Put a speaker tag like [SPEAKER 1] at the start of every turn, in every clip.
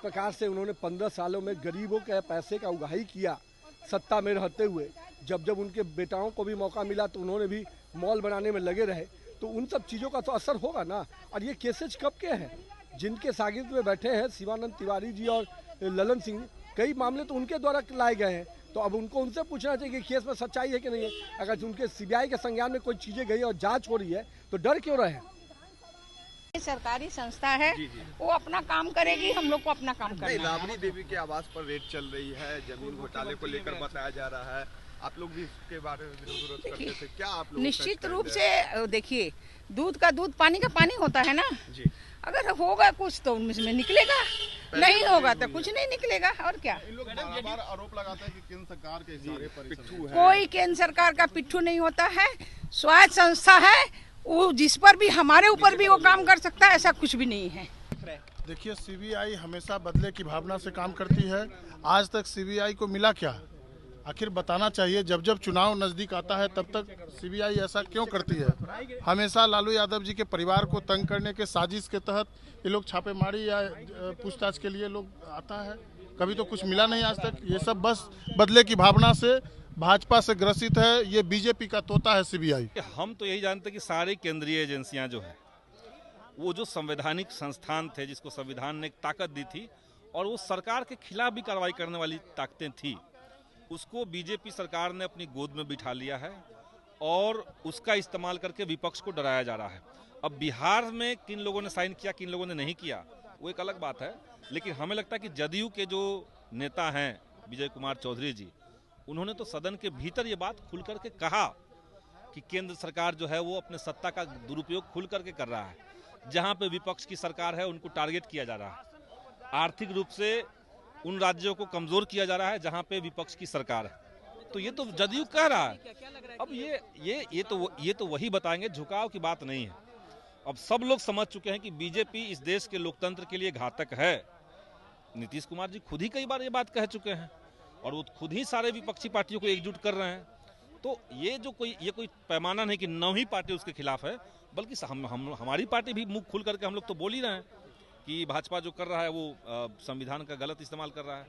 [SPEAKER 1] प्रकार से उन्होंने 15 सालों में गरीबों के पैसे का उगाही किया सत्ता में रहते हुए, जब उनके बेटाओं को भी मौका मिला तो उन्होंने भी मॉल बनाने में लगे रहे, तो उन सब चीज़ों का तो असर होगा ना। और ये केसेज कब के हैं? जिनके सागिर्द में बैठे हैं शिवानंद तिवारी जी और ललन सिंह, कई मामले तो उनके द्वारा लाए गए हैं, तो अब उनको उनसे पूछना चाहिए कि केस में सच्चाई है कि नहीं है। अगर उनके सीबीआई के संज्ञान में कोई चीज़ें गई और जांच हो रही है तो डर क्यों रहे?
[SPEAKER 2] सरकारी संस्था है, वो अपना काम करेगी, हम लोग को अपना काम करना है।
[SPEAKER 3] राबड़ी देवी के आवास पर रेड चल रही है, जमीन घोटाले को लेकर बताया जा रहा है, आप लोग भी इसके बारे में विरोध करते थे, क्या आप लोग?
[SPEAKER 2] निश्चित रूप से देखिए, दूध का दूध पानी का पानी होता है ना जी। अगर होगा कुछ तो उनमें निकलेगा, नहीं होगा तो कुछ नहीं निकलेगा। और क्या
[SPEAKER 3] इन लोग बार आरोप लगाते हैं कि केंद्र सरकार के सारे पिट्ठू है।
[SPEAKER 2] कोई केंद्र सरकार का पिट्ठू नहीं होता है, स्वायत्त संस्था है, वो जिस पर भी हमारे ऊपर भी वो काम कर सकता है, ऐसा कुछ भी नहीं है।
[SPEAKER 4] देखिए, सीबीआई हमेशा बदले की भावना से काम करती है। आज तक सीबीआई को मिला क्या? आखिर बताना चाहिए। जब चुनाव नज़दीक आता है तब तक सीबीआई ऐसा क्यों करती है? हमेशा लालू यादव जी के परिवार को तंग करने के साजिश के तहत ये लोग छापेमारी या पूछताछ के लिए लोग आता है। कभी तो कुछ मिला नहीं आज तक। ये सब बस बदले की भावना से भाजपा से ग्रसित है। ये बीजेपी का तोता है सीबीआई।
[SPEAKER 5] हम तो यही जानते हैं कि सारी केंद्रीय एजेंसियां जो है, वो जो संवैधानिक संस्थान थे, जिसको संविधान ने ताकत दी थी और वो सरकार के खिलाफ भी कार्रवाई करने वाली ताकतें थी, उसको बीजेपी सरकार ने अपनी गोद में बिठा लिया है और उसका इस्तेमाल करके विपक्ष को डराया जा रहा है। अब बिहार में किन लोगों ने साइन किया, किन लोगों ने नहीं किया, वो एक अलग बात है, लेकिन हमें लगता है कि जदयू के जो नेता हैं विजय कुमार चौधरी जी, उन्होंने तो सदन के भीतर ये बात खुल करके कहा कि केंद्र सरकार जो है वो अपने सत्ता का दुरुपयोग खुल करके कर रहा है। जहां पे विपक्ष की सरकार है उनको टारगेट किया जा रहा है, आर्थिक रूप से उन राज्यों को कमजोर किया जा रहा है जहां पे विपक्ष की सरकार है। तो ये तो जदयू कह रहा है। अब ये तो वही बताएंगे, झुकाव की बात नहीं है। अब सब लोग समझ चुके हैं कि बीजेपी इस देश के लोकतंत्र के लिए घातक है। नीतीश कुमार जी खुद ही कई बार ये बात कह चुके हैं और वो खुद ही सारे विपक्षी पार्टियों को एकजुट कर रहे हैं। तो ये कोई पैमाना नहीं कि 9 ही पार्टी उसके खिलाफ है, बल्कि हमारी पार्टी भी मुंह खुल करके हम लोग तो बोल ही रहे हैं कि भाजपा जो कर रहा है वो संविधान का गलत इस्तेमाल कर रहा है।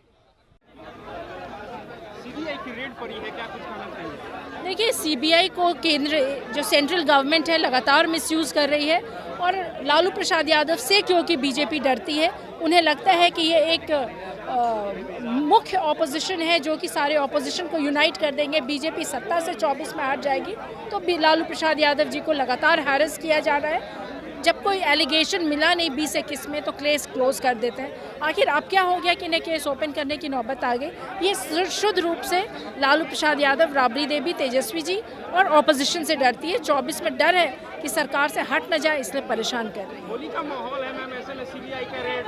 [SPEAKER 6] सीबीआई की रेड पड़ी है, क्या कुछ कहना चाहिए?
[SPEAKER 7] देखिए, सीबीआई को केंद्र जो सेंट्रल गवर्नमेंट है लगातार मिसयूज़ कर रही है और लालू प्रसाद यादव से क्योंकि बीजेपी डरती है, उन्हें लगता है कि ये एक मुख्य ऑपोजिशन है जो कि सारे ऑपोजिशन को यूनाइट कर देंगे। बीजेपी सत्ता से 24 में हट जाएगी तो लालू प्रसाद यादव जी को लगातार हैरेस किया जा रहा है। जब कोई एलिगेशन मिला नहीं 20-21 में तो केस क्लोज कर देते हैं। आखिर अब क्या हो गया कि इन्हें केस ओपन करने की नौबत आ गई? ये शुद्ध रूप से लालू प्रसाद यादव, राबड़ी देवी, तेजस्वी जी और ऑपोजिशन से डरती है। 24 में डर है कि सरकार से हट न जाए, इसलिए परेशान कर रही है।
[SPEAKER 6] होली का माहौल है मैम, ऐसे में सीबीआई का रेड।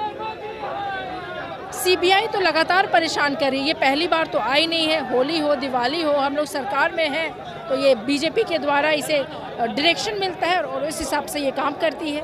[SPEAKER 7] सीबीआई तो लगातार परेशान कर रही है, ये पहली बार तो आई नहीं है। होली हो, दिवाली हो, हम लोग सरकार में हैं तो ये बीजेपी के द्वारा इसे डायरेक्शन मिलता है और इस हिसाब से ये काम करती है।